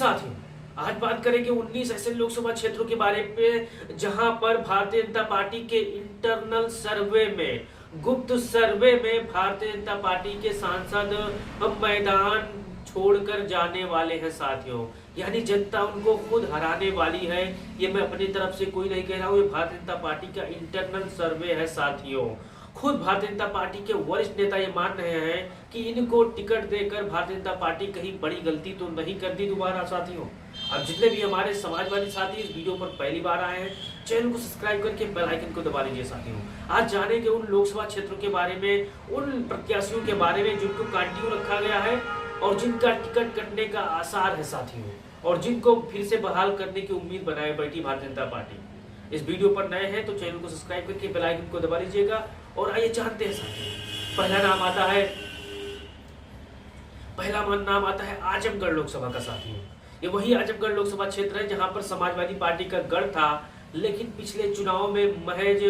साथियों, आज बात करेंगे 19 ऐसे लोकसभा क्षेत्रों के बारे में जहां पर भारतीय जनता पार्टी के इंटरनल सर्वे में, गुप्त सर्वे में भारतीय जनता पार्टी के सांसद मैदान छोड़कर जाने वाले हैं साथियों। यानी जनता उनको खुद हराने वाली है। ये मैं अपनी तरफ से कोई नहीं कह रहा हूँ, ये भारतीय जनता पार्टी का इंटरनल सर्वे है साथियों। खुद भारतीय जनता पार्टी के वरिष्ठ नेता ये मान रहे हैं कि इनको टिकट देकर भारतीय जनता पार्टी कहीं बड़ी गलती तो नहीं कर दी दोबारा साथियों। अब जितने भी हमारे समाजवादी साथी इस वीडियो पर पहली बार आए हैं, चैनल को सब्सक्राइब करके बेल आइकन को दबा लीजिए साथियों। आज जानेंगे उन लोकसभा क्षेत्रों के बारे में, उन प्रत्याशियों के बारे में जिनको कांटियों रखा गया है और जिनका टिकट कटने का आसार है साथियों, और जिनको फिर से बहाल करने की उम्मीद बनाए बैठी भारतीय जनता पार्टी। इस वीडियो पर नए हैं तो चैनल को सब्सक्राइब करके बेल आइकन को दबा लीजिएगा। और आइए जानते हैं साथियों, पहला नाम आता है आजमगढ़ लोकसभा का साथियों। ये वही आजमगढ़ लोकसभा क्षेत्र है जहां पर समाजवादी पार्टी का गढ़ था, लेकिन पिछले चुनाव में महज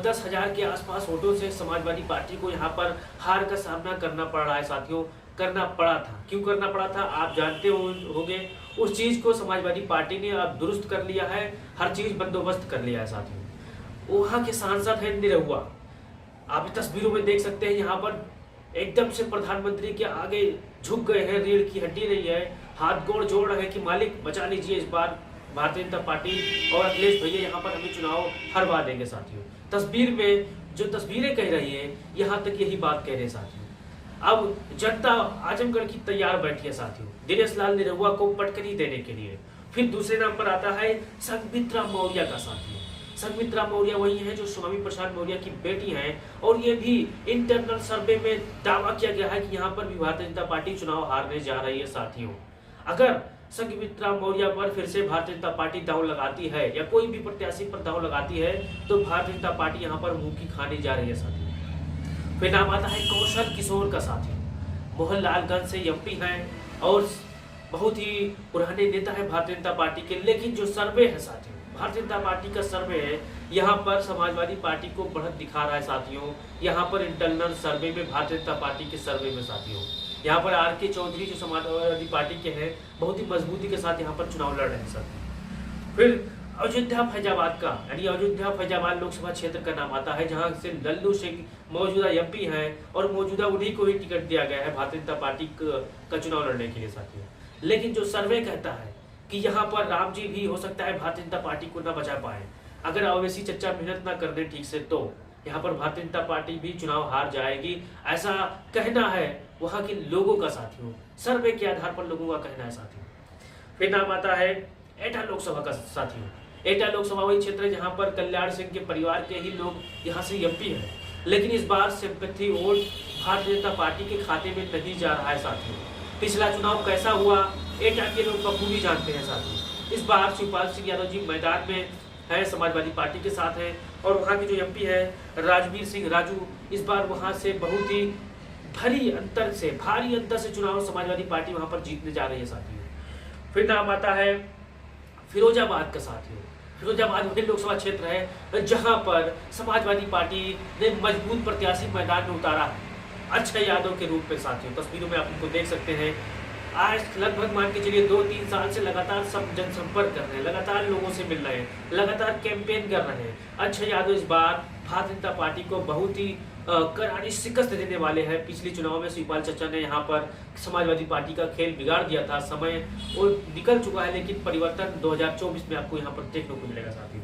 10,000 के आसपास वोटों से समाजवादी पार्टी को यहां पर हार का सामना करना पड़ रहा है साथियों। करना पड़ा था, क्यों करना पड़ा था आप जानते होंगे। उस चीज को समाजवादी पार्टी ने अब दुरुस्त कर लिया है, हर चीज बंदोबस्त कर लिया है साथियों। वहां के सांसद है निरहुआ, आप तस्वीरों में देख सकते हैं। यहाँ पर एकदम से प्रधानमंत्री के आगे झुक गए हैं, रीढ़ की हड्डी नहीं है, हाथ गोड़ जोड़ रहे हैं कि मालिक बचा लीजिए, इस बार भारतीय जनता पार्टी और अखिलेश भैया यहाँ पर हमें चुनाव हरवा देंगे साथियों। तस्वीर में जो तस्वीरें कह रही है, यहाँ तक यही बात कह रहे हैं साथियों। अब जनता आजमगढ़ की तैयार बैठी है साथियों दिनेश लाल निरहुआ को पटकनी देने के लिए। फिर दूसरे नाम पर आता है संघमित्रा मौर्य का साथियों। संघमित्रा मौर्य वही है जो स्वामी प्रसाद मौर्य की बेटी हैं, और ये भी इंटरनल सर्वे में दावा किया गया है कि यहाँ पर भी भारतीय जनता पार्टी चुनाव हारने जा रही है साथियों। अगर संघमित्रा मौर्य पर फिर से भारतीय जनता पार्टी दांव लगाती है या कोई भी प्रत्याशी पर दांव लगाती है तो भारतीय जनता पार्टी यहाँ पर मुंह की खाने जा रही है साथियों। फिर नाम आता है कौशल किशोर का साथियों। मोहनलालगंज से एमपी हैं और बहुत ही पुराने नेता है भारतीय जनता पार्टी के। लेकिन जो सर्वे है साथियों, भारतीय जनता पार्टी का सर्वे है, यहाँ पर समाजवादी पार्टी को बढ़त दिखा रहा है साथियों। यहाँ पर इंटरनल सर्वे में भारतीय जनता पार्टी के सर्वे में साथियों, यहाँ पर आर.के. चौधरी जो समाजवादी पार्टी के हैं बहुत ही मजबूती के साथ यहाँ पर चुनाव लड़ रहे हैं साथियों। फिर अयोध्या फैजाबाद का, यानी अयोध्या फैजाबाद लोकसभा क्षेत्र का नाम आता है, जहां से लल्लू सिंह मौजूदा एमपी हैं और मौजूदा उन्हीं को ही टिकट दिया गया है भारतीय जनता पार्टी का चुनाव लड़ने के लिए साथियों। लेकिन जो सर्वे कहता है कि यहाँ पर राम जी भी हो सकता है भारतीय जनता पार्टी को न बचा पाए, अगर अवैसी चच्चा मेहनत न कर दे ठीक से, तो यहाँ पर भारतीय जनता पार्टी भी चुनाव हार जाएगी, ऐसा कहना है वहां के लोगों का साथियों। सर्वे के आधार पर लोगों का कहना है साथियों। फिर नाम आता है एटा लोकसभा का साथियों। एटा लोकसभा वही क्षेत्र है जहां पर कल्याण सिंह के परिवार के ही लोग यहाँ से एमपी हैं, लेकिन इस बार sympathy vote Bharatiya Janata party के खाते में नहीं जा रहा है साथियों। पिछला चुनाव कैसा हुआ एटा के लोग बखूबी जानते हैं साथियों। इस बार शिवपाल सिंह यादव जी मैदान में है, समाजवादी पार्टी के साथ है, और वहाँ के जो एमपी है राजवीर सिंह राजू, इस बार वहाँ से बहुत ही भारी अंतर से चुनाव समाजवादी पार्टी वहाँ पर जीतने जा रही है साथियों। फिर नाम आता है फिरोजाबाद का साथियों। फिरोजाबाद वही लोकसभा क्षेत्र है जहां पर समाजवादी पार्टी ने मजबूत प्रत्याशी मैदान में उतारा है, अक्षय यादव के रूप में साथियों। तस्वीरों में आप उनको देख सकते हैं। आज लगभग मान के चलिए 2-3 साल से लगातार सब जनसंपर्क कर रहे हैं, लगातार लोगों से मिल रहे हैं, लगातार कैंपेन कर रहे हैं। अक्षय यादव इस बार भारतीय जनता पार्टी को बहुत ही करारी शिकस्त देने वाले हैं। पिछले चुनाव में शिवपाल चचा ने यहाँ पर समाजवादी पार्टी का खेल बिगाड़ दिया था, समय वो निकल चुका है, लेकिन परिवर्तन 2024 में आपको यहाँ पर देखने को मिलेगा साथियों।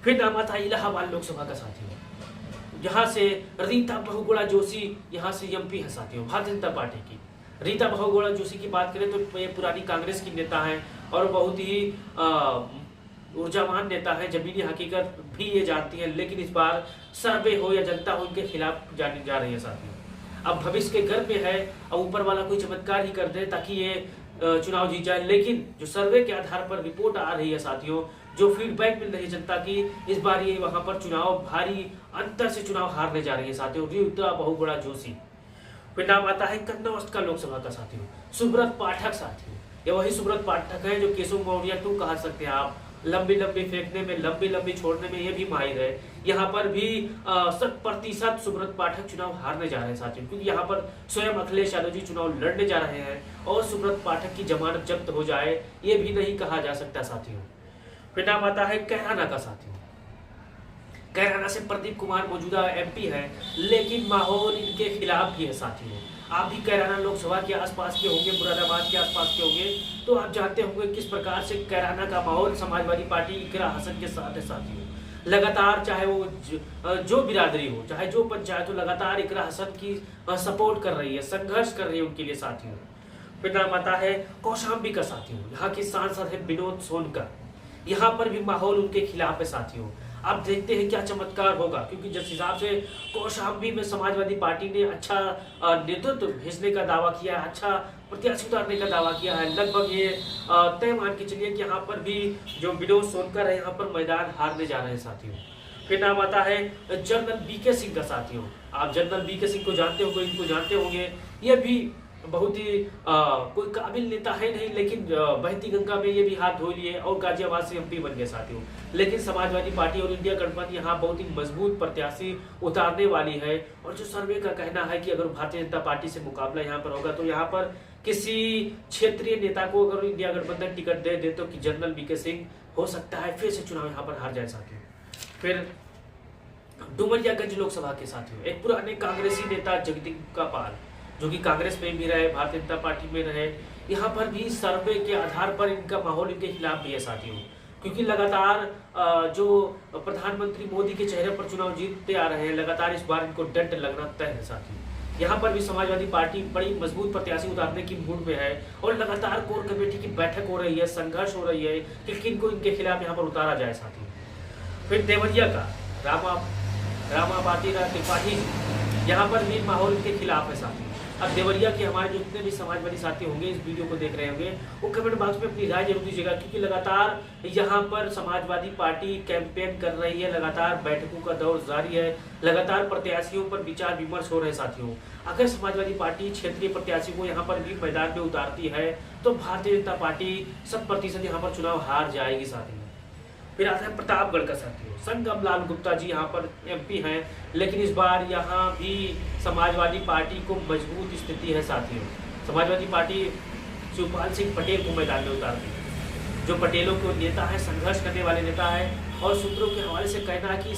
फिर नाम आता है इलाहाबाद लोकसभा का साथियों। यहाँ से रीता बहुगुणा जोशी यहाँ से एमपी है साथियों भारतीय जनता पार्टी की। रीता बहुगुणा जोशी की बात करें तो ये पुरानी कांग्रेस की नेता हैं और बहुत ही ऊर्जावान नेता है, जमीनी हकीकत भी ये जानती है, लेकिन इस बार सर्वे हो या जनता हो उनके खिलाफ जाने जा रही है साथियों। अब भविष्य के घर पे है, अब ऊपर वाला कोई चमत्कार ही कर दे ताकि ये चुनाव जीत जाए। लेकिन जो सर्वे के आधार पर रिपोर्ट आ रही है साथियों, जो फीडबैक मिल रही है जनता की, इस बार ये वहां पर चुनाव भारी अंतर से चुनाव हारने जा रही है साथियों, रीता बहुगुणा जोशी। फिर नाम आता है कन्नौज का लोकसभा का साथियों, सुब्रत पाठक साथियों। ये वही सुब्रत पाठक है जो केशव मौर्य 2 कहा सकते हैं आप, लंबी लंबी फेंकने में, लंबी लंबी छोड़ने में ये भी माहिर है। यहाँ पर भी 100% सुब्रत पाठक चुनाव हारने जा रहे हैं साथियों, क्योंकि यहाँ पर स्वयं अखिलेश यादव जी चुनाव लड़ने जा रहे हैं और सुब्रत पाठक की जमानत जब्त हो जाए ये भी नहीं कहा जा सकता साथियों। फिर नाम आता है कैराना का साथियों। कैराना से प्रदीप कुमार मौजूदा एमपी है, लेकिन माहौल इनके खिलाफ भी है साथियों। आप भी कैराना लोकसभा के आसपास के होंगे, मुरादाबाद के आसपास के होंगे, तो आप जानते होंगे किस प्रकार से कैराना का माहौल समाजवादी पार्टी इकरा हसन के साथ है साथियों। लगातार चाहे वो जो बिरादरी हो, चाहे जो पंचायत हो, लगातार इकरा हसन की सपोर्ट कर रही है, संघर्ष कर रही है उनके लिए साथियों। फिर नाम आता है कौशाम्बी का साथियों। यहाँ के सांसद है विनोद सोनकर। यहाँ पर भी माहौल उनके खिलाफ है साथियों। आप देखते हैं क्या चमत्कार होगा, क्योंकि जिस हिसाब से कौशाम्बी में समाजवादी पार्टी ने अच्छा नेतृत्व भेजने का दावा किया है, अच्छा प्रत्याशी उतारने का दावा किया है, लगभग ये तय मान के चलिए कि यहाँ पर भी जो विनोद सोनकर है यहाँ पर मैदान हारने जा रहे हैं साथियों। फिर नाम आता है जनरल बीके सिंह का साथियों। आप जनरल बीके सिंह को जानते होंगे, इनको जानते होंगे। ये भी बहुत ही कोई काबिल नेता है नहीं, लेकिन बहती गंगा में ये भी हाथ धो लिए और गाजियाबाद से एमपी बन गए साथियों। लेकिन समाजवादी पार्टी और इंडिया गठबंधन यहाँ बहुत ही मजबूत प्रत्याशी उतारने वाली है। और जो सर्वे का कहना है कि अगर भारतीय जनता पार्टी से मुकाबला यहाँ पर होगा तो यहाँ पर किसी क्षेत्रीय नेता को अगर इंडिया गठबंधन टिकट दे तो कि जनरल बीके सिंह हो सकता है फिर से चुनाव यहाँ पर हार जाए साथियों। फिर डुमरियागंज लोकसभा के साथियों, एक पुराने कांग्रेसी नेता जगदीप पाल जो कि कांग्रेस में भी रहे, भारतीय जनता पार्टी में रहे, यहाँ पर भी सर्वे के आधार पर इनका माहौल इनके खिलाफ भी है साथियों। क्योंकि लगातार जो प्रधानमंत्री मोदी के चेहरे पर चुनाव जीतते आ रहे हैं, लगातार इस बार इनको डंड लगना तय है साथियों। यहाँ पर भी समाजवादी पार्टी बड़ी मजबूत प्रत्याशी उतारने की मूड में है और लगातार कोर कमेटी की बैठक हो रही है, संघर्ष हो रही है कि किनको इनके खिलाफ यहाँ पर उतारा जाए साथियों। फिर देवरिया का रामाबादी त्रिपाठी, यहाँ पर भी माहौल इनके खिलाफ है साथियों। अब देवरिया के हमारे जो जितने भी समाजवादी साथी होंगे इस वीडियो को देख रहे होंगे, वो कमेंट बॉक्स में अपनी राय जरूर दीजिएगा, क्योंकि लगातार यहाँ पर समाजवादी पार्टी कैंपेन कर रही है, लगातार बैठकों का दौर जारी है, लगातार प्रत्याशियों पर विचार विमर्श हो रहे साथियों। अगर समाजवादी पार्टी क्षेत्रीय प्रत्याशी को यहाँ पर भी मैदान में उतारती है तो भारतीय जनता पार्टी 100% यहाँ पर चुनाव हार जाएगी साथियों। फिर आता है प्रतापगढ़ का साथियों। संगम लाल गुप्ता जी यहाँ पर एमपी हैं, लेकिन इस बार यहाँ भी समाजवादी पार्टी को मजबूत स्थिति है साथियों। समाजवादी पार्टी शिवपाल सिंह पटेल को मैदान में उतारती है, जो पटेलों के नेता है, संघर्ष करने वाले नेता है। और सूत्रों के हवाले से कहना है कि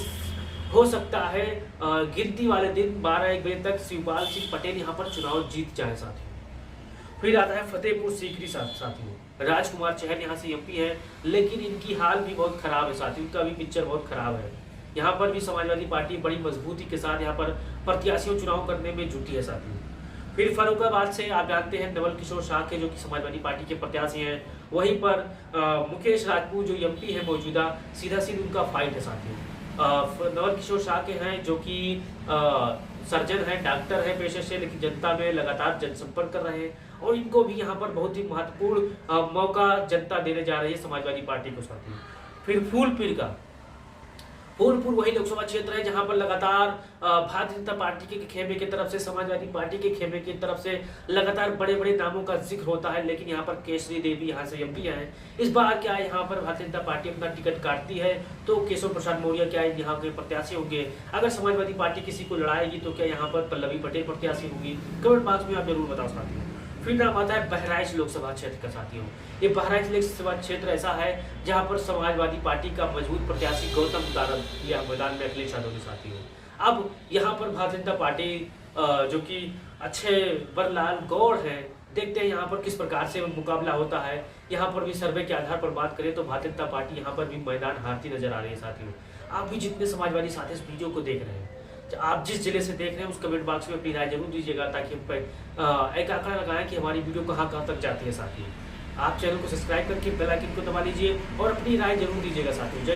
हो सकता है गिनती वाले दिन 12-1 बजे तक शिवपाल सिंह पटेल यहाँ पर चुनाव जीत जाए साथियों। फिर आता है फतेहपुर सीकरी साथियों। राजकुमार चहल यहाँ से एमपी है, लेकिन इनकी हाल भी बहुत खराब है साथियों, इनका भी पिक्चर बहुत खराब है। यहाँ पर भी समाजवादी पार्टी बड़ी मजबूती के साथ यहाँ पर प्रत्याशियों चुनाव करने में जुटी है साथियों। फिर फर्रुखाबाद से आप जानते हैं नवल किशोर शाह के, जो कि समाजवादी पार्टी के प्रत्याशी हैं। वहीं पर मुकेश राजपूत जो एमपी है मौजूदा, सीधा उनका फाइट है साथियों। नवल किशोर शाह के हैं जो कि सर्जन है, डॉक्टर है पेशे से, लेकिन जनता में लगातार जनसंपर्क कर रहे हैं और इनको भी यहाँ पर बहुत ही महत्वपूर्ण मौका जनता देने जा रही है समाजवादी पार्टी को साथियों। फिर फूलपुर वही लोकसभा क्षेत्र है जहां पर लगातार भारतीय जनता पार्टी के खेमे की तरफ से, समाजवादी पार्टी के खेमे की तरफ से लगातार बड़े बड़े नामों का जिक्र होता है, लेकिन यहाँ पर केसरी देवी यहाँ से एमपी हैं। इस बार क्या यहाँ पर भारतीय जनता पार्टी अपना टिकट काटती है तो केशव प्रसाद मौर्य क्या यहाँ के प्रत्याशी होंगे? अगर समाजवादी पार्टी किसी को लड़ाएगी तो क्या यहाँ पर पल्लवी पटेल प्रत्याशी होगी? कमेंट बॉक्स में आप जरूर बता सकते हैं। फिर नाम आता है बहराइच लोकसभा क्षेत्र का साथियों। ये बहराइच लोकसभा क्षेत्र ऐसा है जहां पर समाजवादी पार्टी का मजबूत प्रत्याशी गौतम उदाहरण लिया मैदान में अखिलेश यादव के साथियों। अब यहाँ पर भारतीय जनता पार्टी जो कि अच्छे बरलाल गौड़ है, देखते हैं यहाँ पर किस प्रकार से मुकाबला होता है। यहाँ पर भी सर्वे के आधार पर बात करें तो भारतीय जनता पार्टी यहाँ पर भी मैदान हारती नजर आ रही है साथियों। आप भी जितने समाजवादी साथी इस वीडियो को देख रहे हैं, आप जिस जिले से देख रहे हैं उस कमेंट बॉक्स में अपनी राय जरूर दीजिएगा, ताकि हम एक आंकड़ा लगाएं कि हमारी वीडियो कहाँ तक जाती है साथियों। आप चैनल को सब्सक्राइब करके बेल आइकन को दबा लीजिए और अपनी राय जरूर दीजिएगा साथियों।